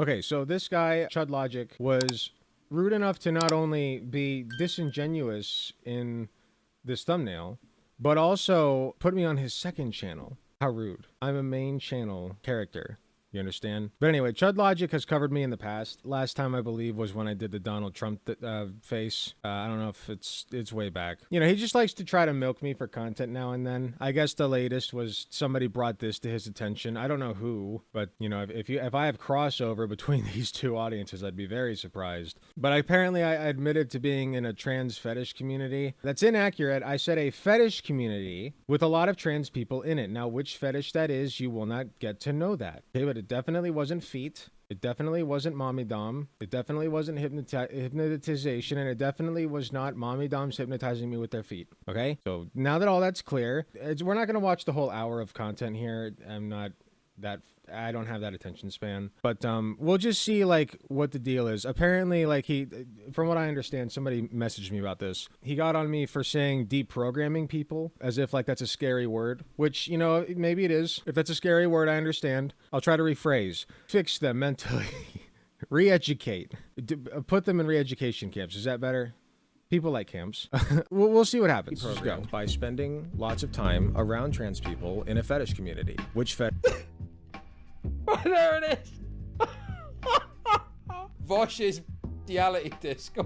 Okay, so this guy, Chud Logic, was rude enough to not only be disingenuous in this thumbnail, but also put me on his second channel. How rude. I'm a main channel character. You understand? But anyway, Chud Logic has covered me in the past. Last time, I believe, was when I did the Donald Trump face. I don't know if it's way back. You know, he just likes to try to milk me for content now and then. I guess the latest was somebody brought this to his attention. I don't know who, but you know, if I have crossover between these two audiences, I'd be very surprised. But apparently, I admitted to being in a trans fetish community. That's inaccurate. I said a fetish community with a lot of trans people in it. Now, which fetish that is, you will not get to know that. Okay, but it definitely wasn't feet. It definitely wasn't mommy dom. It definitely wasn't hypnotization, and it definitely was not mommy doms hypnotizing me with their feet. Okay, so now that all that's clear, we're not gonna watch the whole hour of content here. I don't have that attention span, but we'll just see like what the deal is. Apparently, like from what I understand, somebody messaged me about this. He got on me for saying deprogramming people as if like that's a scary word, which, you know, maybe it is. If that's a scary word, I understand. I'll try to rephrase. Fix them mentally. Re-educate. Put them in re-education camps. Is that better? People like camps. We'll see what happens. Let's go. By spending lots of time around trans people in a fetish community. Which Oh, there it is. Vosh's reality disc.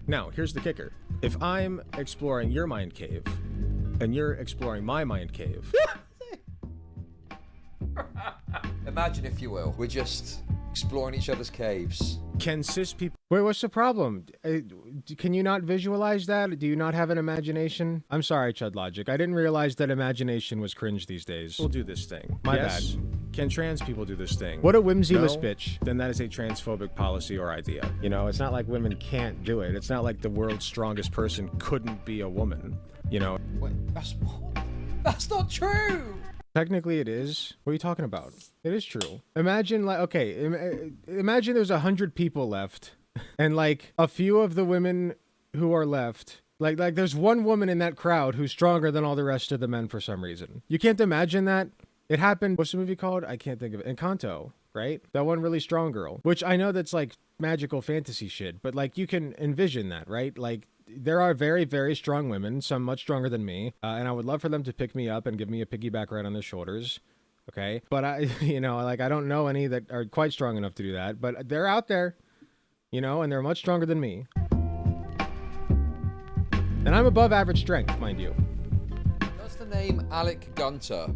Now, here's the kicker. If I'm exploring your mind cave, and you're exploring my mind cave. Imagine, if you will, we're just exploring each other's caves. Can cis people... Wait, what's the problem? Can you not visualize that? Do you not have an imagination? I'm sorry, Chud Logic. I didn't realize that imagination was cringe these days. We'll do this thing. My bad. Can trans people do this thing? What a whimsyless bitch. Then that is a transphobic policy or idea. You know, it's not like women can't do it. It's not like the world's strongest person couldn't be a woman. You know? Wait, that's not true! Technically, it is. What are you talking about? It is true. Imagine, like, okay, imagine there's 100 people left, and like a few of the women who are left, like there's one woman in that crowd who's stronger than all the rest of the men for some reason. You can't imagine that. It happened. What's the movie called? I can't think of it. Encanto, right? That one really strong girl. Which I know that's like magical fantasy shit, but like you can envision that, right? Like, there are very, very strong women, some much stronger than me, and I would love for them to pick me up and give me a piggyback ride on their shoulders, okay? But I, you know, like I don't know any that are quite strong enough to do that, but they're out there, you know, and they're much stronger than me. And I'm above average strength, mind you. Does the name Alec Gunter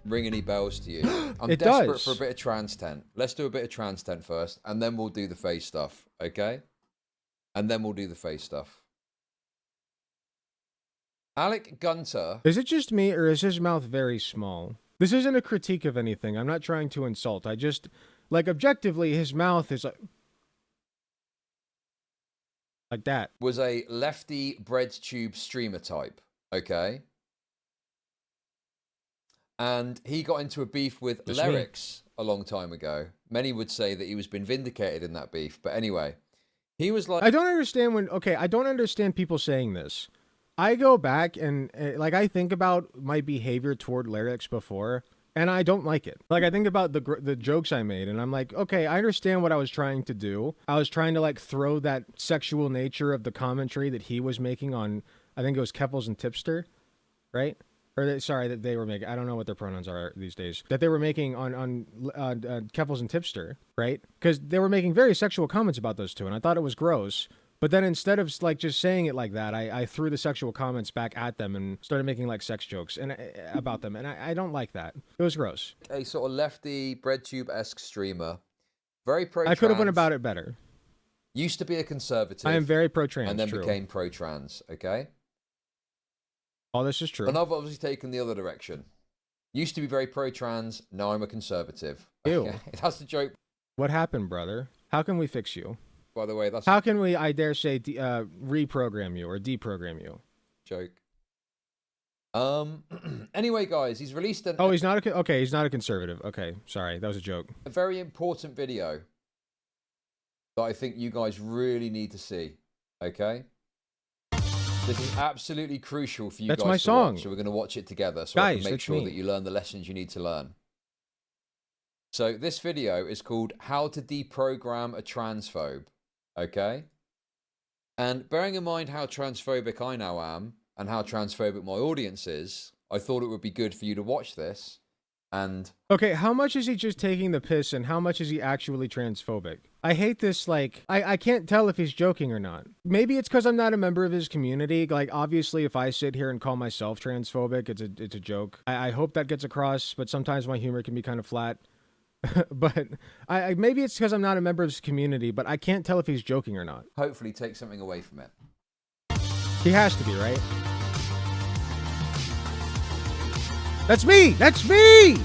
ring any bells to you? I'm It desperate does. for a bit of trans tent. Let's do a bit of trans tent first, and then we'll do the face stuff, okay? And then we'll do the face stuff. Alec Gunter. Is it just me, or is his mouth very small? This isn't a critique of anything. I'm not trying to insult. I just, like, objectively, his mouth is like that. Was a lefty bread tube streamer type, okay? And he got into a beef with Lyrics a long time ago. Many would say that he was been vindicated in that beef, but anyway, he was like... I don't understand when, okay, I don't understand people saying this. I go back and, like, I think about my behavior toward Lyrics before, and I don't like it. Like, I think about the jokes I made, and I'm like, okay, I understand what I was trying to do. I was trying to, like, throw that sexual nature of the commentary that he was making on, I think it was Keppels and Tipster, right? Or, sorry, that they were making, I don't know what their pronouns are these days, that they were making on Keppels and Tipster, right? Because they were making very sexual comments about those two, and I thought it was gross. But then instead of like just saying it like that, I threw the sexual comments back at them and started making like sex jokes and about them, and I don't like that. It was gross. A sort of lefty bread tube-esque streamer, very pro. I could have went about it better. Used to be a conservative. I am very pro-trans, and then true. became pro-trans. Okay. All this is true. And I've obviously taken the other direction. Used to be very pro-trans. Now I'm a conservative. Ew. Okay? That's the joke. What happened, brother? How can we fix you? By the way, that's how can we, I dare say, reprogram you or deprogram you? Joke. Anyway, guys, he's released an... Oh, he's not a... Okay, he's not a conservative. Okay, sorry, that was a joke. A very important video that I think you guys really need to see, okay? This is absolutely crucial for you guys to my song. watch, so we're going to watch it together so Guys, I can make sure that you learn the lessons you need to learn. So this video is called How to Deprogram a Transphobe. Okay? And bearing in mind how transphobic I now am and how transphobic my audience is, I thought it would be good for you to watch this. And okay, how much is he just taking the piss and how much is he actually transphobic? I hate this, like, I can't tell if he's joking or not. Maybe it's because I'm not a member of his community. Like, obviously, if I sit here and call myself transphobic, it's a joke. I hope that gets across, but sometimes my humor can be kind of flat. But maybe it's because I'm not a member of his community, but I can't tell if he's joking or not. hopefully take something away from it. He has to be, right? That's me! That's me!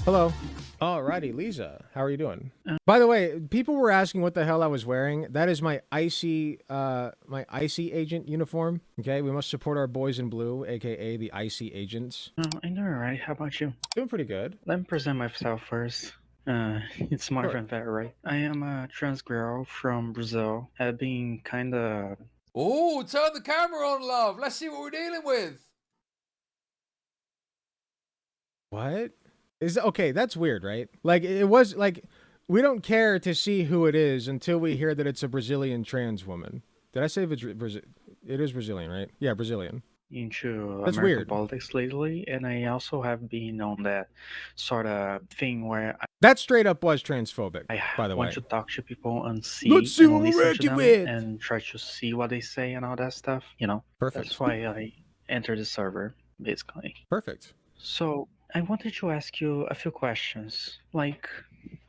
Hello. Alrighty, Lisa. How are you doing? By the way, people were asking what the hell I was wearing. That is my icy agent uniform. Okay, we must support our boys in blue, aka the icy agents. Oh, I'm doing alright. How about you? Doing pretty good. Let me present myself first. It's Marvin Vet, right? I am a trans girl from Brazil. I've been kinda... Oh, turn the camera on, love. Let's see what we're dealing with. What? Okay, that's weird, right? Like, it was, like, we don't care to see who it is until we hear that it's a Brazilian trans woman. Did I say it is Brazilian, right? Yeah, Brazilian. into That's American weird. politics lately, and I also have been on that sort of thing where That straight up was transphobic, I by the want way. to talk to people and Let's see and what we're listen to working them with. and try to see what they say and all that stuff, you know? Perfect. That's why I entered the server, basically. Perfect. So, I wanted to ask you a few questions. Like,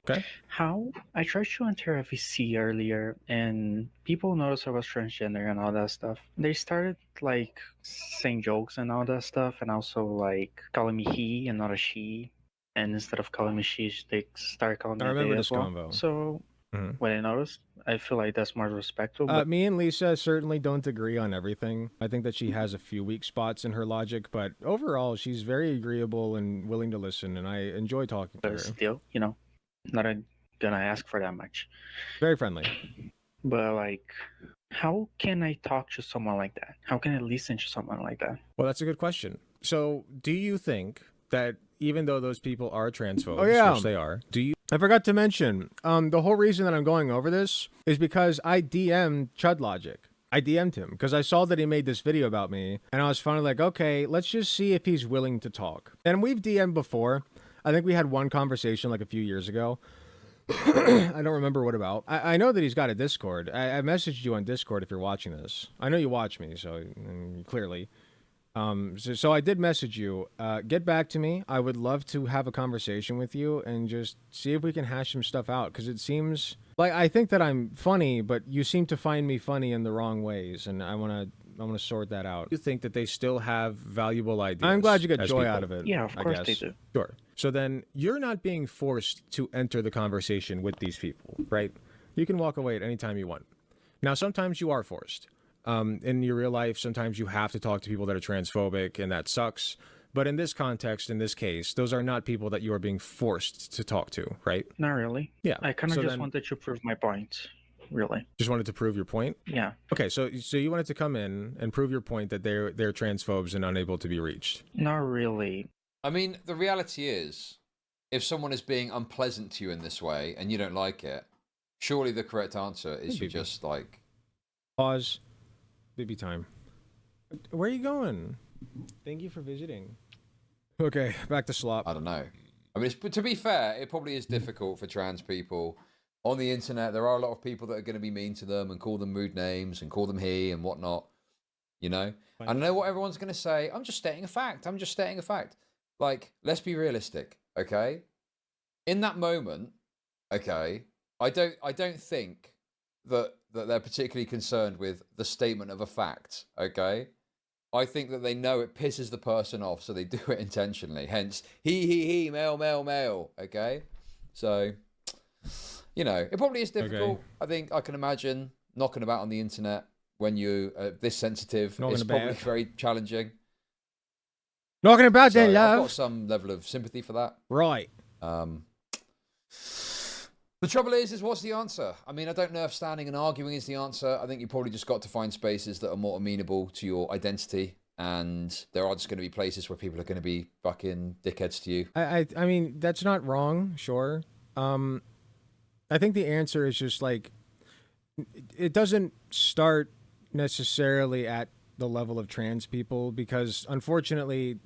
Okay. how I tried to enter a VC earlier, and people noticed I was transgender and all that stuff. They started like saying jokes and all that stuff, and also like calling me he and not a she. And instead of calling me she, they start calling me I a remember they this as well. convo. So Mhm. when I noticed, I feel like that's more respectful. But Me and Lisa certainly don't agree on everything. I think that she has a few weak spots in her logic, but overall, she's very agreeable and willing to listen, and I enjoy talking to her. still, you know, not gonna ask for that much. Very friendly. But like, how can I talk to someone like that? How can I listen to someone like that? Well, that's a good question. So, do you think that even though those people are transphobes, which they are, I forgot to mention, the whole reason that I'm going over this is because I DM'd Chudlogic. I DM'd him because I saw that he made this video about me, and I was finally like, okay, let's just see if he's willing to talk. And we've DM'd before. I think we had one conversation like a few years ago. I don't remember what about. I know that he's got a Discord. I messaged you on Discord if you're watching this. I know you watch me, so clearly. So I did message you. Get back to me. I would love to have a conversation with you and just see if we can hash some stuff out. Because it seems like I think that I'm funny, but you seem to find me funny in the wrong ways, and I want to sort that out. You think that they still have valuable ideas? I'm glad you get joy out of it. Yeah, of course they do. Sure. So then you're not being forced to enter the conversation with these people, right? You can walk away at any time you want. Now, sometimes you are forced. In your real life, sometimes you have to talk to people that are transphobic, and that sucks. But in this context, in this case, those are not people that you are being forced to talk to, right? Not really. Yeah. I kind of just wanted to prove my point, really. Just wanted to prove your point? Yeah. Okay, so you wanted to come in and prove your point that they're transphobes and unable to be reached. Not really. I mean, the reality is, if someone is being unpleasant to you in this way and you don't like it, surely the correct answer is you just like... Pause. Baby time. Where are you going? Thank you for visiting. Okay, back to Slop. I don't know. I mean, to be fair, it probably is difficult for trans people. On the internet, there are a lot of people that are going to be mean to them and call them mood names and call them he and whatnot, you know? And I know what everyone's going to say. I'm just stating a fact. I'm just stating a fact. Like, let's be realistic, okay? In that moment, okay, I don't think that they're particularly concerned with the statement of a fact, okay? I think that they know it pisses the person off, so they do it intentionally. Hence, he, male, male, male, okay? So, you know, it probably is difficult. Okay. I think I can imagine knocking about on the internet when you are this sensitive is probably very challenging. Knocking about then, love. I've got some level of sympathy for that. Right. The trouble is what's the answer? I mean, I don't know if standing and arguing is the answer. I think you probably just got to find spaces that are more amenable to your identity and there are just going to be places where people are going to be fucking dickheads to you. I mean, that's not wrong, sure. I think the answer is just like, it doesn't start necessarily at the level of trans people, because unfortunately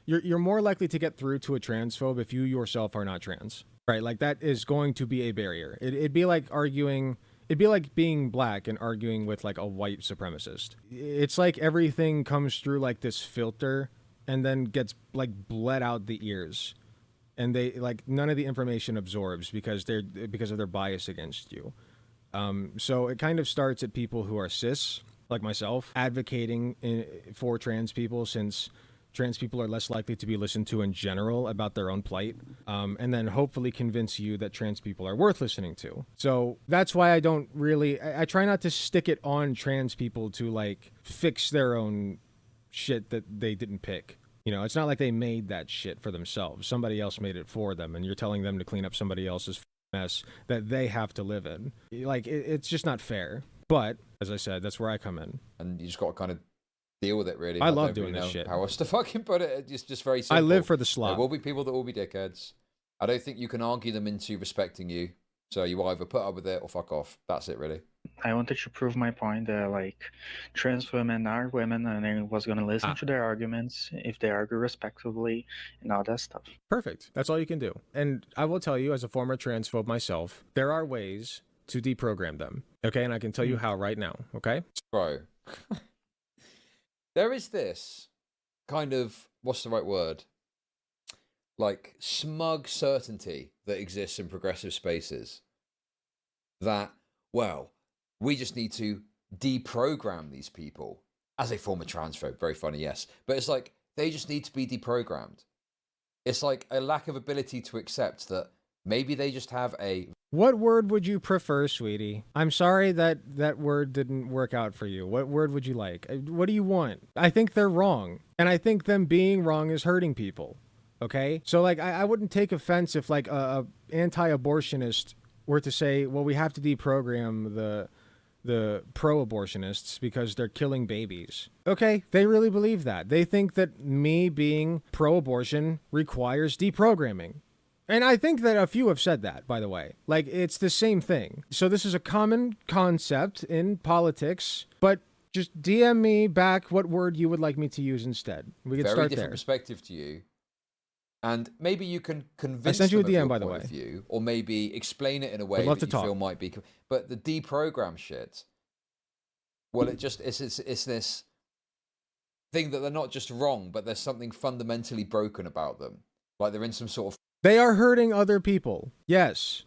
you're more likely to get through to a transphobe if you yourself are not trans, right? Like, that is going to be a barrier. It'd be like being black and arguing with like a white supremacist. It's like everything comes through like this filter and then gets like bled out the ears, and they like none of the information absorbs because of their bias against you. So it kind of starts at people who are cis, like myself, advocating for trans people, since trans people are less likely to be listened to in general about their own plight, and then hopefully convince you that trans people are worth listening to. So that's why I try not to stick it on trans people to like fix their own shit that they didn't pick. You know, it's not like they made that shit for themselves. Somebody else made it for them, and you're telling them to clean up somebody else's mess that they have to live in. Like, it's just not fair. But as I said, that's where I come in. And you just got to kind of deal with it, really. I love don't doing really this know shit. How else to fucking put it? It's just very simple. I live for the There slop. will be people that will be dickheads. I don't think you can argue them into respecting you. So you either put up with it or fuck off. That's it, really. I wanted to prove my point that like trans women are women, and I was gonna listen to their arguments if they argue respectfully and all that stuff. Perfect. That's all you can do. And I will tell you, as a former transphobe myself, there are ways to deprogram them. Okay, and I can tell you how right now. Okay, Bro. There is this kind of, what's the right word? Like smug certainty that exists in progressive spaces that, well, we just need to deprogram these people. As a former transphobe, very funny, yes. But it's like, they just need to be deprogrammed. It's like a lack of ability to accept that maybe they just have a... what word would you prefer, sweetie? I'm sorry that word didn't work out for you. What word would you like? What do you want? I think they're wrong, and I think them being wrong is hurting people. Okay, so like I wouldn't take offense if like a anti-abortionist were to say, well, we have to deprogram the pro-abortionists because they're killing babies. Okay, they really believe that. They think that me being pro-abortion requires deprogramming. And I think that a few have said that, by the way. Like, it's the same thing. So this is a common concept in politics, but just DM me back what word you would like me to use instead. We can very start different there. perspective to you. And maybe you can convince sent you a them of DM, your by the point way. of view, or maybe explain it in a way love that to you talk. feel might be... But the deprogram shit, well, it's this thing that they're not just wrong, but there's something fundamentally broken about them. Like they're in some sort of... They are hurting other people. Yes.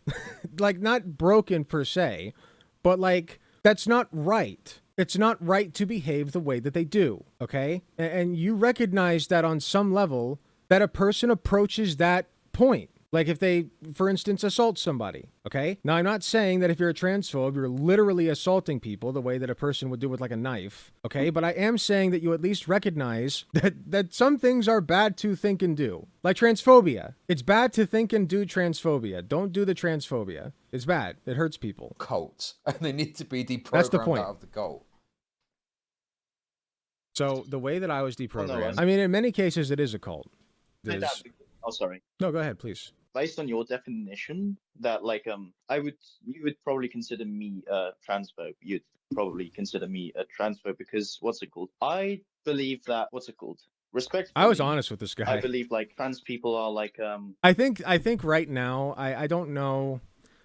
Like, not broken per se, but like, that's not right. It's not right to behave the way that they do, okay? And you recognize that on some level, that a person approaches that point. Like if they, for instance, assault somebody, okay? Now, I'm not saying that if you're a transphobe, you're literally assaulting people the way that a person would do with like a knife, okay? But I am saying that you at least recognize that some things are bad to think and do. Like transphobia. It's bad to think and do transphobia. Don't do the transphobia. It's bad. It hurts people. Cult. And they need to be deprogrammed That's the point. out of the cult. So the way that I was deprogrammed, no, I mean, in many cases, it is a cult. There's... Oh, sorry. No, go ahead, please. Based on your definition, that like you would probably consider me a transphobe. You'd probably consider me a transphobe because what's it called? I believe that respectfully. I was honest with this guy. I believe like trans people are like I think right now, I don't know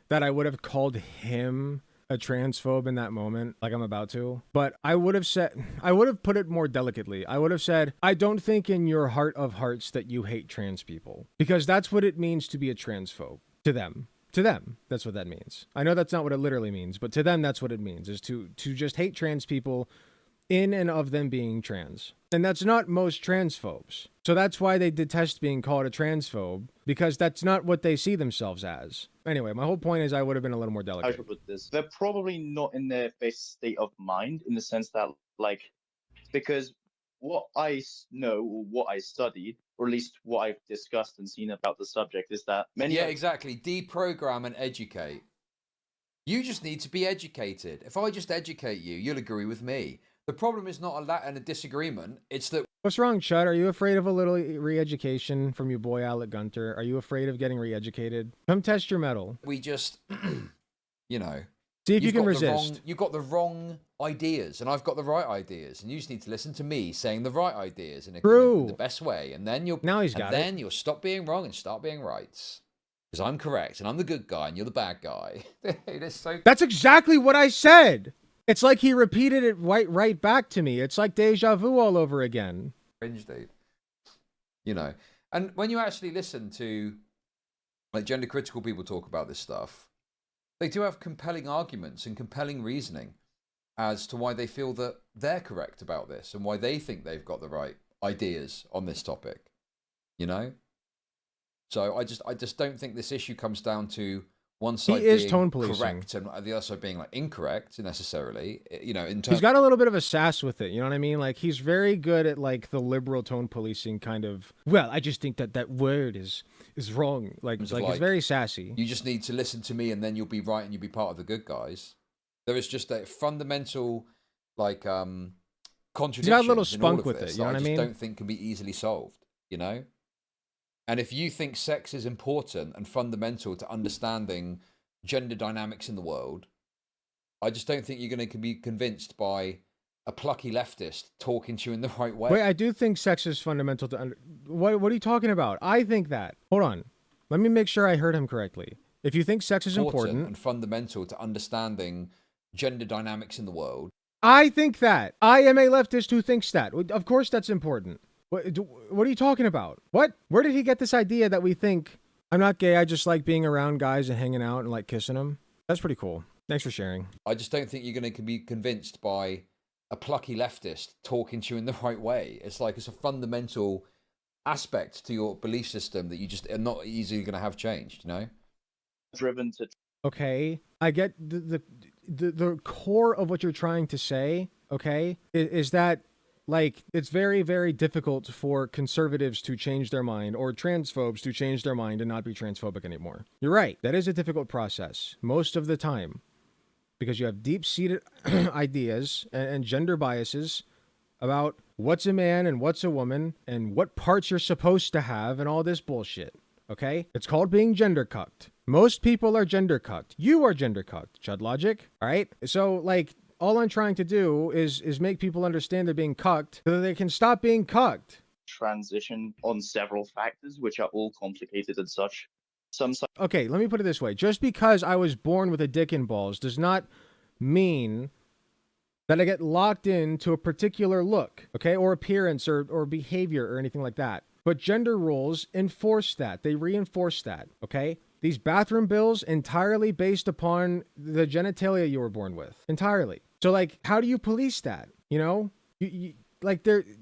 that I would have called him a transphobe in that moment, like I'm about to, but I would have put it more delicately. I would have said, I don't think in your heart of hearts that you hate trans people, because that's what it means to be a transphobe to them. To them, that's what that means. I know that's not what it literally means, but to them, that's what it means, is to just hate trans people in and of them being trans. And that's not most transphobes. So that's why they detest being called a transphobe, because that's not what they see themselves as. Anyway, my whole point is I would have been a little more how delicate. should I put this? They're probably not in their best state of mind in the sense that like because what I know or what I studied, or at least what I've discussed and seen about the subject, is that many Yeah, exactly. Deprogram and educate. You just need to be educated. If I just educate you, you'll agree with me. The problem is not a and a disagreement. It's that What's wrong, Chud? Are you afraid of a little re-education from your boy Alec Gunter? Are you afraid of getting re-educated? Come test your mettle. we just, you know, See if you you've can got resist. you've got the wrong ideas, and I've got the right ideas, and you just need to listen to me saying the right ideas in True. the best way, and then Now he's got it. then you'll stop being wrong and start being right. Because I'm correct, and I'm the good guy, and you're the bad guy. It is so. That's exactly what I said. It's like he repeated it right back to me. It's like deja vu all over again. Cringe, dude. You know, and when you actually listen to like gender critical people talk about this stuff, they do have compelling arguments and compelling reasoning as to why they feel that they're correct about this and why they think they've got the right ideas on this topic. You know, so I just don't think this issue comes down to one side being tone policing. correct and the other side being like incorrect necessarily. You know, in terms. He's got a little bit of a sass with it. You know what I mean? Like he's very good at like the liberal tone policing kind of. Well, I just think that word is wrong. Like he's very sassy. You just need to listen to me, and then you'll be right, and you'll be part of the good guys. There is just a fundamental like contradiction. He's got a little spunk with it. You know what I mean? I don't think can be easily solved. You know. And if you think sex is important and fundamental to understanding gender dynamics in the world, I just don't think you're going to be convinced by a plucky leftist talking to you in the right way. Wait, I do think sex is fundamental to What are you talking about? I think that. Hold on. Let me make sure I heard him correctly. If you think sex is important and fundamental to understanding gender dynamics in the world, I think that. I am a leftist who thinks that. Of course that's important. What are you talking about? What? Where did he get this idea that we think I'm not gay, I just like being around guys and hanging out and like kissing them? That's pretty cool. Thanks for sharing. I just don't think you're going to be convinced by a plucky leftist talking to you in the right way. It's like it's a fundamental aspect to your belief system that you just are not easily going to have changed, you know? Driven to. Okay, I get the core of what you're trying to say, okay, is that like, it's very, very difficult for conservatives to change their mind or transphobes to change their mind and not be transphobic anymore. You're right. That is a difficult process most of the time because you have deep-seated ideas and gender biases about what's a man and what's a woman and what parts you're supposed to have and all this bullshit. Okay? It's called being gender cucked. Most people are gender cucked. You are gender cucked, Chud Logic. All right? So, like, all I'm trying to do is make people understand they're being cucked so that they can stop being cucked. Transition on several factors, which are all complicated and such. Okay, let me put it this way. Just because I was born with a dick and balls does not mean that I get locked into a particular look, okay, or appearance or behavior or anything like that. But gender roles enforce that. They reinforce that, okay? These bathroom bills entirely based upon the genitalia you were born with. Entirely. So, like, how do you police that? You know?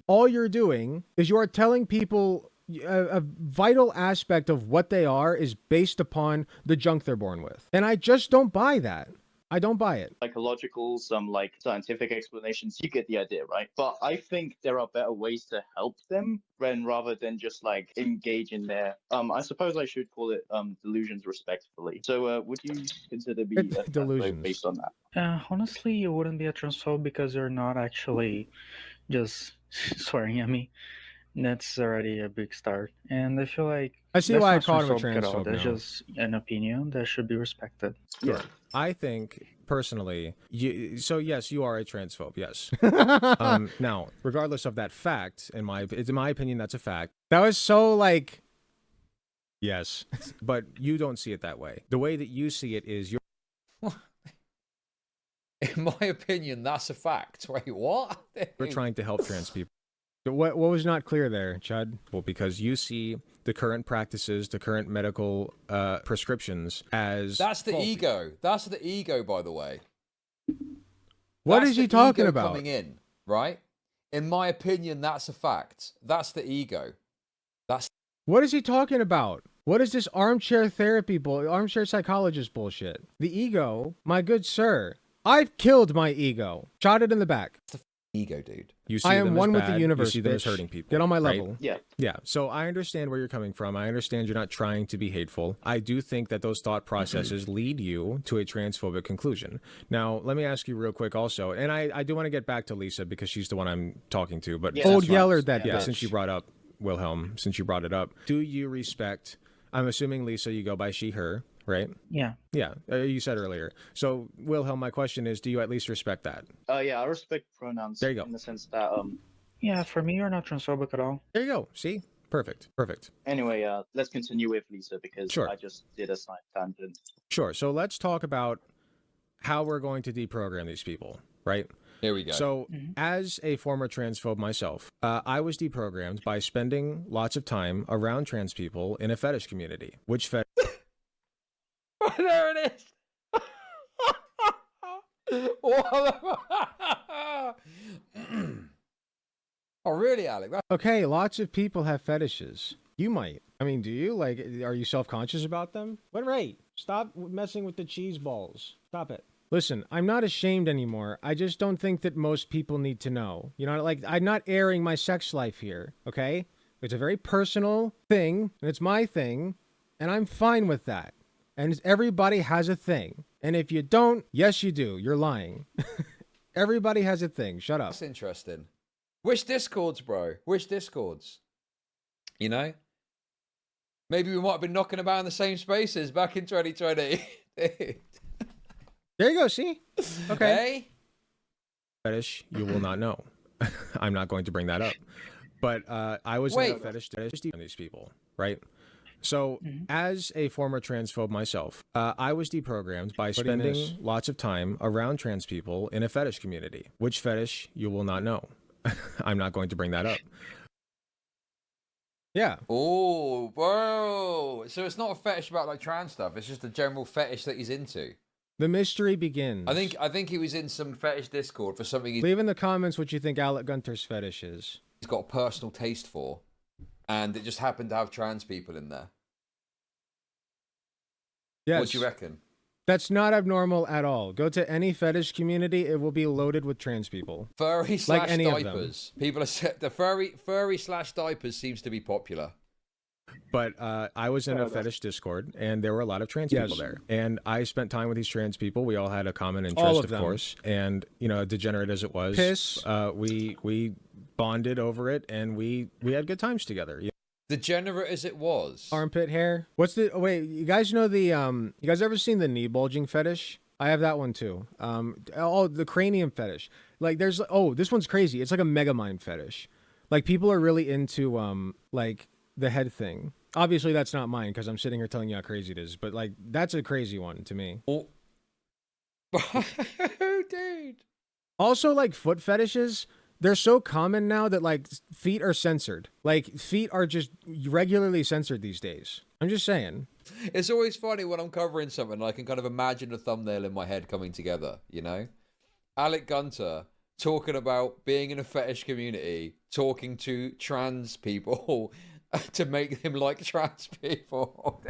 All you're doing is you are telling people a vital aspect of what they are is based upon the junk they're born with. And I just don't buy that. I don't buy it. Psychological, some like scientific explanations. You get the idea, right? But I think there are better ways to help them rather than just like engage in their I suppose I should call it delusions respectfully. So would you consider me a delusions based on that? Honestly, you wouldn't be a transphobe because you're not actually just swearing at me. That's already a big start. And I feel like I see that's why I not called him a transphobic at all. transphobe That's now. just an opinion that should be respected. Sure. I think personally, so yes, you are a transphobe. Yes. Now, regardless of that fact, in my opinion, that's a fact. That was so like, yes, but you don't see it that way. The way that you see it is you're. In my opinion, that's a fact. Wait, what? We're trying to help trans people. What was not clear there, Chud? Well, because you see the current practices, the current medical prescriptions as that's the faulty. ego. That's the ego, by the way. What That's is he the talking ego about? coming in, right? In my opinion, that's a fact. That's the ego. What is he talking about? What is this armchair therapy armchair psychologist bullshit? The ego, my good sir. I've killed my ego. Shot it in the back. ego, dude. You see I am one with the universe. You see them as hurting people. Get on my level. Yeah. Yeah. So I understand where you're coming from. I understand you're not trying to be hateful. I do think that those thought processes lead you to a transphobic conclusion. Now, let me ask you real quick also, and I do want to get back to Lisa because she's the one I'm talking to, but Yeah, old that's right. Yeller, that Yeah. bitch. Since you brought up Wilhelm, since you brought it up, do you respect, I'm assuming, Lisa, you go by she, her, right? Yeah. Yeah, you said earlier. So, Wilhelm, my question is, do you at least respect that? Yeah, I respect pronouns. There you go. In the sense that Yeah, for me, you're not transphobic at all. There you go. See? Perfect. Perfect. Anyway, let's continue with Lisa because Sure. I just did a slight tangent. Sure. So let's talk about how we're going to deprogram these people, right? Here we go. So, as a former transphobe myself, I was deprogrammed by spending lots of time around trans people in a fetish community, which There it is. Oh, really, Alec? okay, lots of people have fetishes. You might. I mean, do you? Like, are you self-conscious about them? What rate? Stop messing with the cheese balls. Stop it. Listen, I'm not ashamed anymore. I just don't think that most people need to know. You know, like, I'm not airing my sex life here, okay? It's a very personal thing, and it's my thing, and I'm fine with that. And everybody has a thing. And if you don't, yes, you do. You're lying. Everybody has a thing. Shut up. That's interesting. Which Discords, bro? Which Discords? You know? Maybe we might have been knocking about in the same spaces back in 2020. There you go, see? Okay. Hey? Fetish, you will not know. I'm not going to bring that up. But I was in a fetish on these people, right? So, as a former transphobe myself, I was deprogrammed by spending lots of time around trans people in a fetish community. Which fetish, you will not know. I'm not going to bring that up. Yeah. Oh, bro. So it's not a fetish about like trans stuff. It's just a general fetish that he's into. The mystery begins. I think he was in some fetish Discord for something Leave in the comments what you think Alec Gunter's fetish is. he's got a personal taste for, and it just happened to have trans people in there. Yes. What do you reckon? That's not abnormal at all. Go to any fetish community, it will be loaded with trans people. Furry Like slash any of them. diapers. People are the furry slash diapers seems to be popular. But I was in a fetish Discord, and there were a lot of trans people there. And I spent time with these trans people. We all had a common interest, of course. And, you know, degenerate as it was, we bonded over it, and we had good times together. Degenerate as it was. Armpit hair. What's the? Oh, wait, you guys know the? You guys ever seen the knee bulging fetish? I have that one too. Oh, the cranium fetish. Like, there's. Oh, this one's crazy. It's like a megamind fetish. Like, people are really into like the head thing. Obviously, that's not mine because I'm sitting here telling you how crazy it is. But like, that's a crazy one to me. Oh, dude. Also, like foot fetishes. They're so common now that like feet are censored. Like feet are just regularly censored these days. I'm just saying. It's always funny when I'm covering something and I can kind of imagine a thumbnail in my head coming together, you know? Alec Gunter talking about being in a fetish community, talking to trans people to make them like trans people.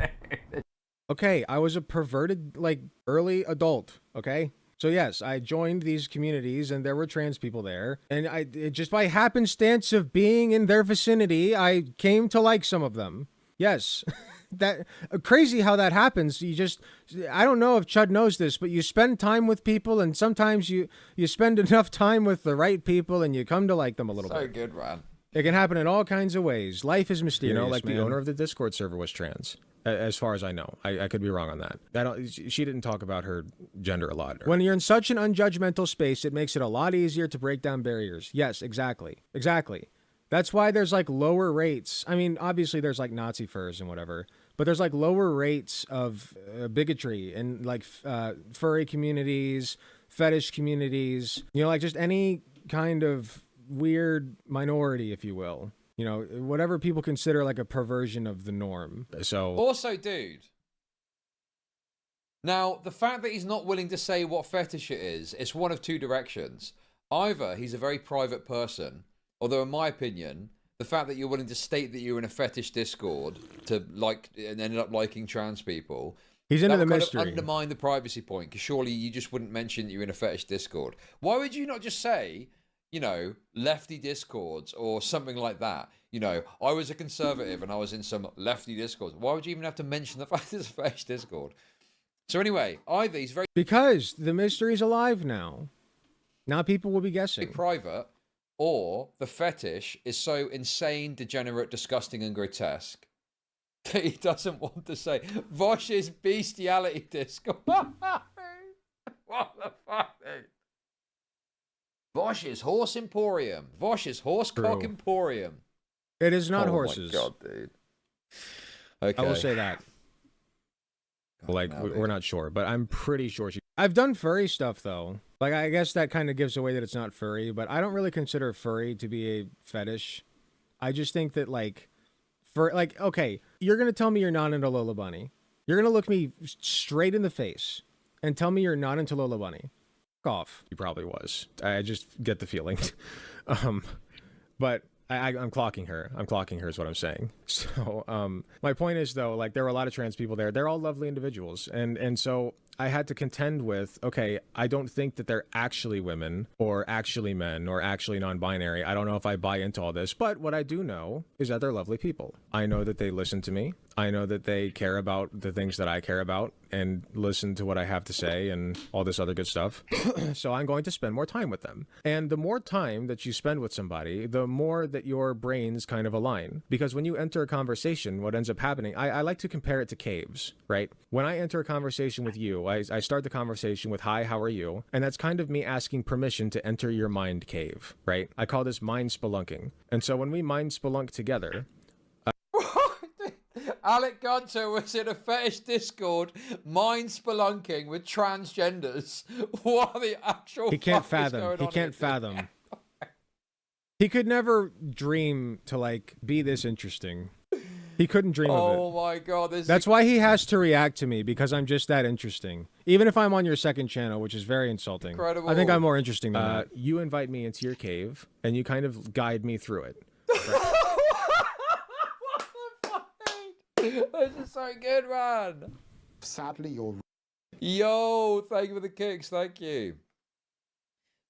Okay, I was a perverted, like, early adult, okay? So yes, I joined these communities and there were trans people there. And just by happenstance of being in their vicinity, I came to like some of them. Yes. That crazy how that happens. I don't know if Chud knows this, but you spend time with people and sometimes you spend enough time with the right people and you come to like them a little bit. So good, man. It can happen in all kinds of ways. Life is mysterious, You know, like the owner of the Discord server was trans. As far as I know, I could be wrong on that. She didn't talk about her gender a lot. When you're in such an unjudgmental space, it makes it a lot easier to break down barriers. Yes, exactly. That's why there's like lower rates. I mean, obviously there's like Nazi furs and whatever, but there's like lower rates of bigotry in like furry communities, fetish communities, you know, like just any kind of weird minority, if you will. You know, whatever people consider like a perversion of the norm. So also, dude, now the fact that he's not willing to say what fetish it is, it's one of two directions. Either he's a very private person, although in my opinion, the fact that you're willing to state that you're in a fetish Discord to like and ended up liking trans people, he's into that the would mystery. kind of undermine the privacy point, because surely you just wouldn't mention that you're in a fetish Discord. Why would you not just say you know, lefty discords or something like that. You know, I was a conservative and I was in some lefty discords. Why would you even have to mention the fact it's a fetish discord? So anyway, either he's very Because the mystery's alive now. Now people will be guessing. private, or the fetish is so insane, degenerate, disgusting, and grotesque that he doesn't want to say Vosh's bestiality discord. What the fuck, dude? Vosh's horse emporium. Vosh's horse cock True. emporium. It is not Oh horses. my god, dude. Okay. I will say that. Like, now, we're not sure, but I'm pretty sure I've done furry stuff, though. Like, I guess that kind of gives away that it's not furry, but I don't really consider furry to be a fetish. I just think that, like, okay, you're going to tell me you're not into Lola Bunny. You're going to look me straight in the face and tell me you're not into Lola Bunny. Fuck off. He probably was. I just get the feeling. But I'm clocking her. I'm clocking her is what I'm saying. So, my point is, though, like, there are a lot of trans people there. They're all lovely individuals. And so I had to contend with, okay, I don't think that they're actually women or actually men or actually non-binary. I don't know if I buy into all this, but what I do know is that they're lovely people. I know that they listen to me. I know that they care about the things that I care about and listen to what I have to say and all this other good stuff. So I'm going to spend more time with them. And the more time that you spend with somebody, the more that your brains kind of align. Because when you enter a conversation, what ends up happening, I like to compare it to caves, right? When I enter a conversation with you, I start the conversation with, hi, how are you? And that's kind of me asking permission to enter your mind cave, right? I call this mind spelunking. And so when we mind spelunk together, Alec Gunter was in a fetish discord, mind spelunking with transgenders. What the actual he can't fuck is fathom. going He on can't here? fathom. He could never dream to, like, be this interesting. He couldn't dream of it. Oh my god, this That's why he has to react to me, because I'm just that interesting. Even if I'm on your second channel, which is very insulting. Incredible. I think I'm more interesting than that. You invite me into your cave, and you kind of guide me through it. What the fuck? This is so good, man. Sadly, you're Yo, thank you for the kicks. Thank you.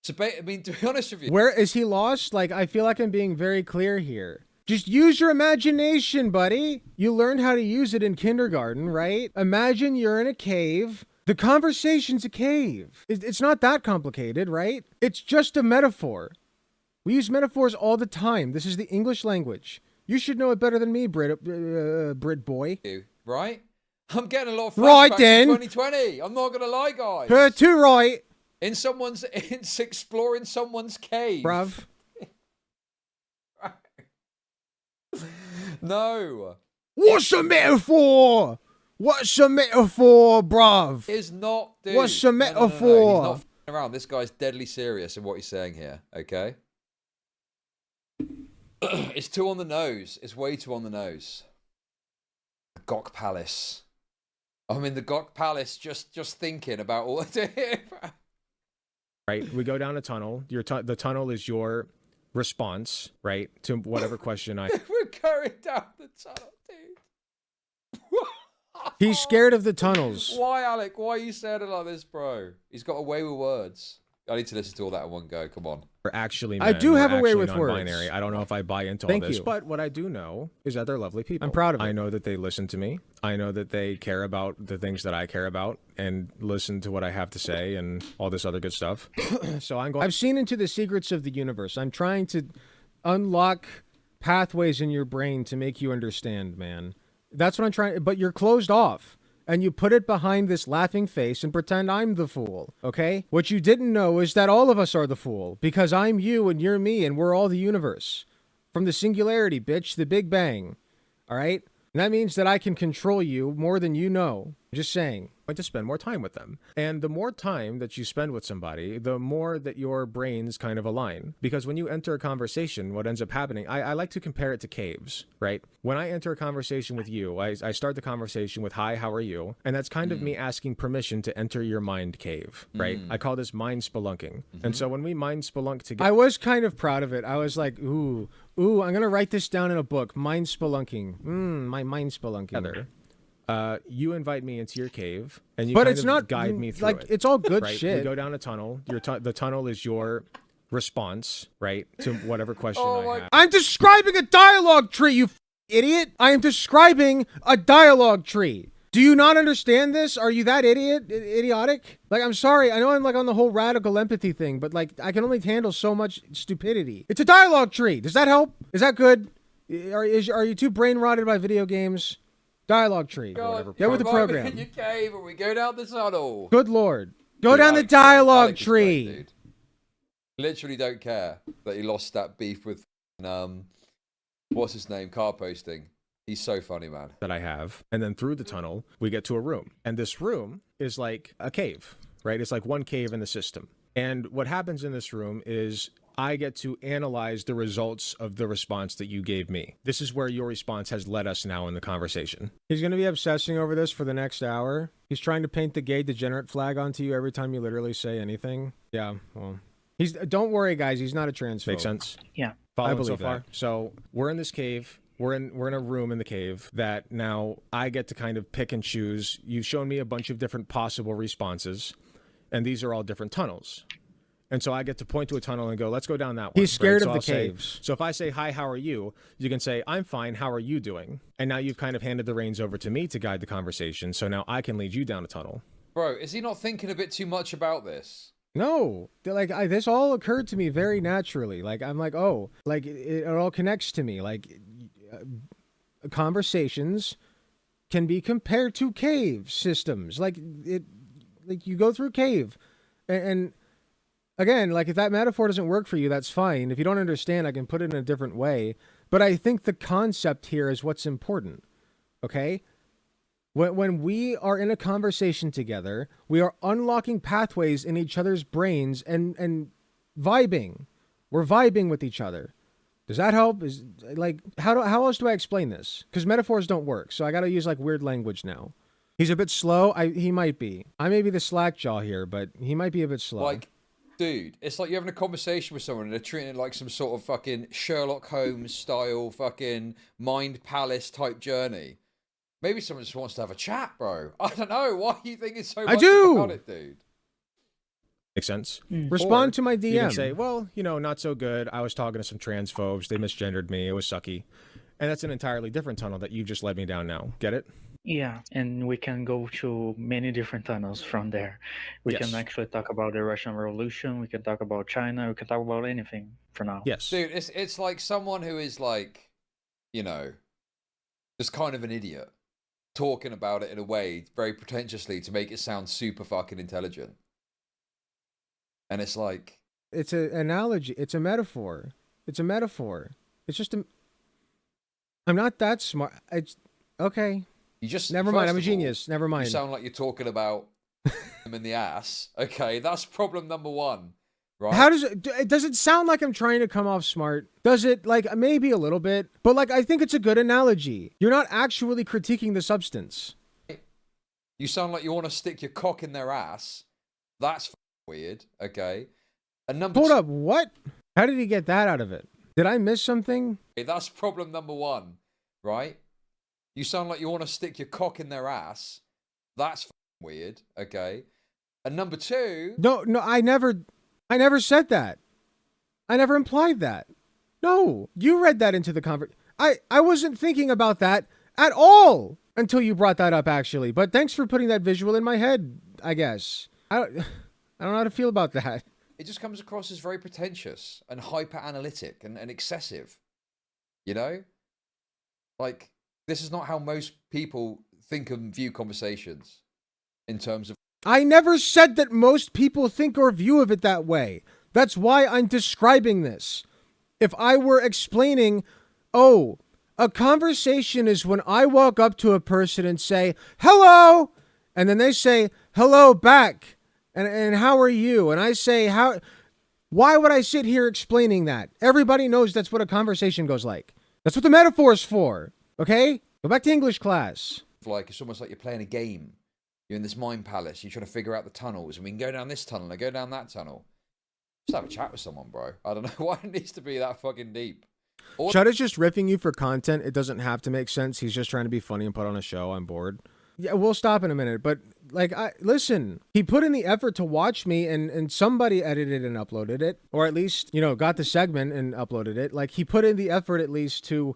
So, I mean, to be honest with you, Where is he lost? Like, I feel like I'm being very clear here. Just use your imagination, buddy. You learned how to use it in kindergarten, right? Imagine you're in a cave. The conversation's a cave. It's not that complicated, right? It's just a metaphor. We use metaphors all the time. This is the English language. You should know it better than me, Brit boy. right? I'm getting a lot of Right flashbacks then. to 2020. I'm not gonna lie, guys. Too right, It's exploring someone's cave. bruv. No. What's a metaphor? What's a metaphor, bruv? It's not, dude. What's a No, metaphor? He's not f***ing around. This guy's deadly serious in what he's saying here, okay? It's too on the nose. It's way too on the nose. Gok Palace. I'm in the Gok Palace just thinking about all Right, we go down a tunnel. The tunnel is your response, right, to whatever question I... We're going down the tunnel, dude. He's scared of the tunnels. Why, Alec? Why are you saying it like this, bro? He's got a way with words. I need to listen to all that in one go. Come on. Or actually, I do have a way with non-binary. words. I don't know if I buy into Thank all this, you. but what I do know is that they're lovely people. I'm proud of it. I know that they listen to me. I know that they care about the things that I care about and listen to what I have to say and all this other good stuff. So I've seen into the secrets of the universe. I'm trying to unlock pathways in your brain to make you understand, man. That's what I'm trying. But you're closed off. And you put it behind this laughing face and pretend I'm the fool, okay? What you didn't know is that all of us are the fool, because I'm you and you're me and we're all the universe. From the singularity, bitch, the Big Bang, all right? And that means that I can control you more than you know. Just saying. I like to spend more time with them. And the more time that you spend with somebody, the more that your brains kind of align. Because when you enter a conversation, what ends up happening, I like to compare it to caves, right? When I enter a conversation with you, I start the conversation with, hi, how are you? And that's kind of me asking permission to enter your mind cave, right? I call this mind spelunking. And so when we mind spelunk together, I was kind of proud of it. I was like, ooh, I'm going to write this down in a book. Mind spelunking. My mind spelunking. You invite me into your cave, and you But kind it's of not guide me through like it. it's all good Right? shit. We go down a tunnel. The tunnel is your response, right, to whatever question Oh I have. I'm describing a dialogue tree, you idiot! I am describing a dialogue tree. Do you not understand this? Are you that idiotic? Like, I'm sorry. I know I'm like on the whole radical empathy thing, but like, I can only handle so much stupidity. It's a dialogue tree. Does that help? Is that good? Are you too brain rotted by video games? Dialogue tree. Or whatever. Get with the program. In your cave and we go down the tunnel. Good Lord. Go down the dialogue Alec tree. Great, dude. Literally don't care that he lost that beef with what's his name, car posting. He's so funny, man. That I have. And then through the tunnel, we get to a room. And this room is like a cave, right? It's like one cave in the system. And what happens in this room is I get to analyze the results of the response that you gave me. This is where your response has led us now in the conversation. He's going to be obsessing over this for the next hour. He's trying to paint the gay degenerate flag onto you every time you literally say anything. Yeah, well, don't worry, guys. He's not a transphobe. Makes sense? Yeah. I believe so far. So we're in this cave. We're in a room in the cave that now I get to kind of pick and choose. You've shown me a bunch of different possible responses, and these are all different tunnels. And so I get to point to a tunnel and go, let's go down that one. He's scared of the caves. So if I say, hi, how are you? You can say, I'm fine. How are you doing? And now you've kind of handed the reins over to me to guide the conversation. So now I can lead you down a tunnel. Bro, is he not thinking a bit too much about this? No, like this all occurred to me very naturally. Like I'm like, oh, like it all connects to me. Like conversations can be compared to cave systems. Like you go through cave, and again, like if that metaphor doesn't work for you, that's fine. If you don't understand, I can put it in a different way. But I think the concept here is what's important. Okay. When we are in a conversation together, we are unlocking pathways in each other's brains and vibing. We're vibing with each other. Does that help? Is like how else do I explain this? Because metaphors don't work, so I got to use like weird language now. He's a bit slow. He might be. I may be the slack jaw here, but he might be a bit slow. Like, dude, it's like you're having a conversation with someone and they're treating it like some sort of fucking Sherlock Holmes style fucking mind palace type journey. Maybe someone just wants to have a chat, bro. I don't know. Why are you thinking so much about it, dude? Makes sense. Respond to my DM. You can say, well, not so good. I was talking to some transphobes. They misgendered me. It was sucky. And that's an entirely different tunnel that you've just led me down now. Get it? Yeah, and we can go to many different tunnels from there. We can actually talk about the Russian Revolution. We can talk about China. We can talk about anything for now. Yes. Dude, it's like someone who is like, just kind of an idiot. Talking about it in a way very pretentiously to make it sound super fucking intelligent. And it's like, it's an analogy. It's a metaphor. It's a metaphor. It's just I'm not that smart. It's okay. You just never mind. I'm a genius. Never mind. You sound like you're talking about him in the ass. Okay, that's problem number one. Right? How does it sound like I'm trying to come off smart? Does it? Like, maybe a little bit, but like I think it's a good analogy. You're not actually critiquing the substance. You sound like you want to stick your cock in their ass. That's weird. Okay. And hold up, what? How did he get that out of it? Did I miss something? Okay, that's problem number one, right? You sound like you want to stick your cock in their ass. That's weird. Okay. And number two. No, I never said that. I never implied that. No, you read that into the conversation. I wasn't thinking about that at all until you brought that up, actually. But thanks for putting that visual in my head, I guess. I don't know how to feel about that. It just comes across as very pretentious and hyper-analytic and excessive. Like, this is not how most people think and view conversations in terms of... I never said that most people think or view of it that way. That's why I'm describing this. If I were explaining, oh, a conversation is when I walk up to a person and say, hello, and then they say, hello back, and how are you? And I say, why would I sit here explaining that? Everybody knows that's what a conversation goes like. That's what the metaphor is for, okay? Go back to English class. Like, it's almost like you're playing a game. You're in this mind palace. You're trying to figure out the tunnels. And we can go down this tunnel and go down that tunnel. Just have a chat with someone, bro. I don't know why it needs to be that fucking deep. Chud is just riffing you for content. It doesn't have to make sense. He's just trying to be funny and put on a show. I'm bored. Yeah, we'll stop in a minute, but like, listen, he put in the effort to watch me, and somebody edited and uploaded it, or at least, you know, got the segment and uploaded it. Like, he put in the effort at least to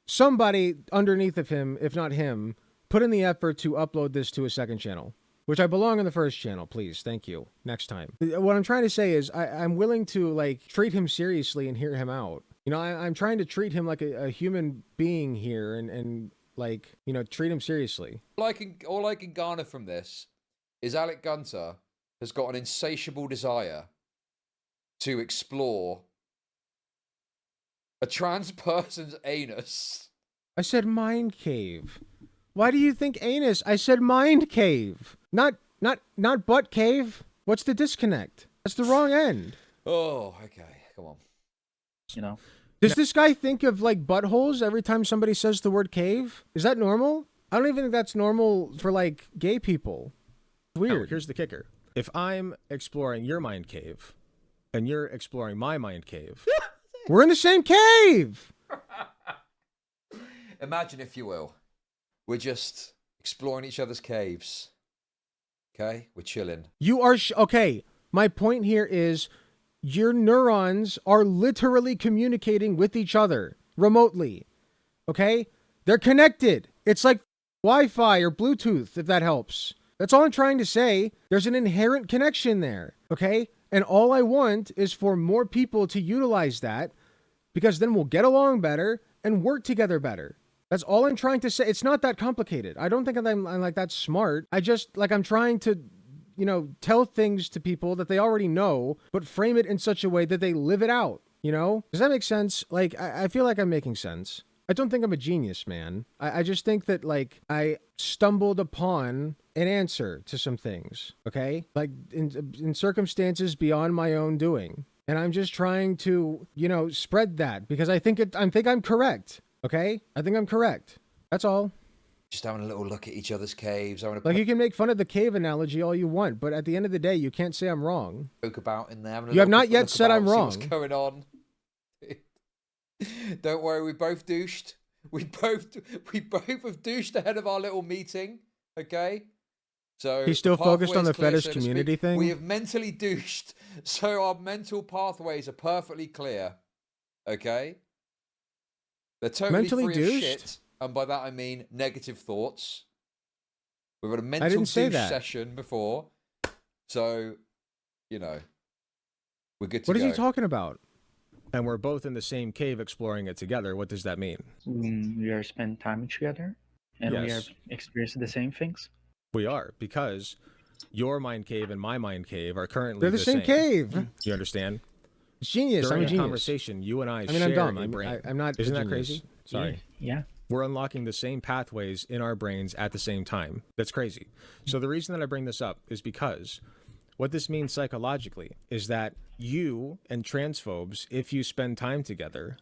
somebody underneath of him, if not him, put in the effort to upload this to a second channel, which I belong on the first channel. Please, thank you. Next time. What I'm trying to say is I'm willing to like treat him seriously and hear him out. You know, I'm trying to treat him like a human being here, and like, you know, treat him seriously. All I can garner from this is Alec Gunter has got an insatiable desire to explore a trans person's anus. I said mind cave. Why do you think anus? I said mind cave. Not butt cave. What's the disconnect? That's the wrong end. Oh, okay. Come on. You know. Does this guy think of like buttholes every time somebody says the word cave? Is that normal? I don't even think that's normal for like gay people. Weird. Now, here's the kicker. If I'm exploring your mind cave and you're exploring my mind cave, we're in the same cave. Imagine, if you will, we're just exploring each other's caves. Okay? We're chilling. You are okay. My point here is your neurons are literally communicating with each other remotely. Okay? They're connected. It's like Wi-Fi or Bluetooth, if that helps. That's all I'm trying to say. There's an inherent connection there. Okay? And all I want is for more people to utilize that, because then we'll get along better and work together better. That's all I'm trying to say. It's not that complicated. I don't think I'm like that smart. I just like, I'm trying to, you know, tell things to people that they already know, but frame it in such a way that they live it out. You know? Does that make sense? Like, I feel like I'm making sense. I don't think I'm a genius, man. I just think that, like, I stumbled upon an answer to some things, okay? Like, in circumstances beyond my own doing. And I'm just trying to, you know, spread that, because I think I'm correct, okay? I think I'm correct. That's all. Just having a little look at each other's caves. Like, you can make fun of the cave analogy all you want, but at the end of the day, you can't say I'm wrong. Poke about in there. You have not yet said I'm wrong. What's going on? Don't worry, we both douched. We both have douched ahead of our little meeting. Okay, so he's still focused on the fetish community thing. We have mentally douched, so our mental pathways are perfectly clear. Okay, they're totally mentally free douched? of shit, and by that I mean negative thoughts. We've had a mental douche session before, so you know we're good to go. What is he talking about? and we're both in the same cave exploring it together, what does that mean? We are spending time together, and we are Yes. experiencing the same things. We are, because your mind cave and my mind cave are currently They're the same cave. You understand? It's genius. During I'm a a genius. conversation, you and I I'm share dumb. a brain. I'm not. Isn't a that genius. crazy? Sorry. Yeah. We're unlocking the same pathways in our brains at the same time. That's crazy. So the reason that I bring this up is because what this means psychologically is that you and transphobes, if you spend time together,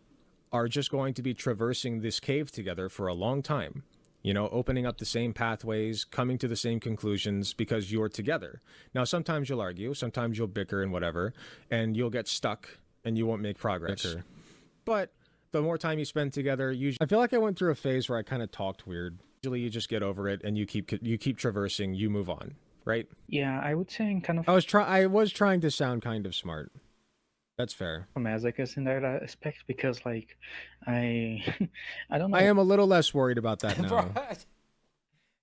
are just going to be traversing this cave together for a long time. You know, opening up the same pathways, coming to the same conclusions because you're together. Now, sometimes you'll argue, sometimes you'll bicker and whatever, and you'll get stuck and you won't make progress. Bicker. But the more time you spend together, usually I feel like I went through a phase where I kind of talked weird. you just get over it and you keep traversing, you move on, right? Yeah, I would say I'm kind of I was trying to sound kind of smart. That's fair. a masochist in that aspect because, like, I don't know. I am a little less worried about that now. Right.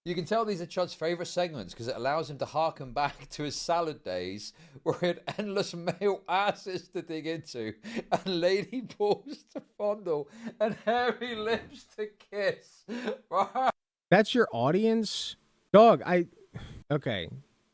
You can tell these are Chud's favourite segments because it allows him to harken back to his salad days where he had endless male asses to dig into and lady balls to fondle and hairy lips to kiss. Right. That's your audience? Dog, okay.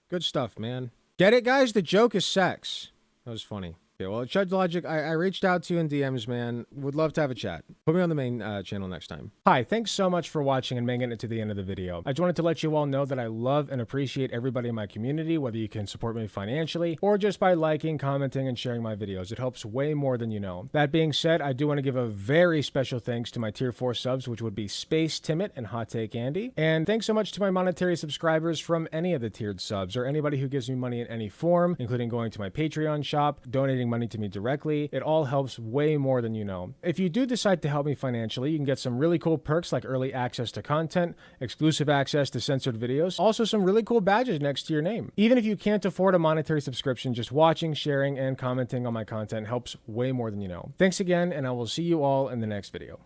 Good stuff, man. Get it, guys? The joke is sex. That was funny. Okay, well, Chud Logic, I reached out to you in DMs, man. Would love to have a chat. Put me on the main channel next time. Hi, thanks so much for watching and making it to the end of the video. I just wanted to let you all know that I love and appreciate everybody in my community, whether you can support me financially or just by liking, commenting, and sharing my videos. It helps way more than you know. That being said, I do want to give a very special thanks to my tier 4 subs, which would be Space Timid and Hot Take Andy. And thanks so much to my monetary subscribers from any of the tiered subs or anybody who gives me money in any form, including going to my Patreon shop, donating money to me directly. It all helps way more than you know. If you do decide to help me financially, you can get some really cool perks like early access to content, exclusive access to censored videos, also some really cool badges next to your name. Even if you can't afford a monetary subscription, just watching, sharing, and commenting on my content helps way more than you know. Thanks again, and I will see you all in the next video.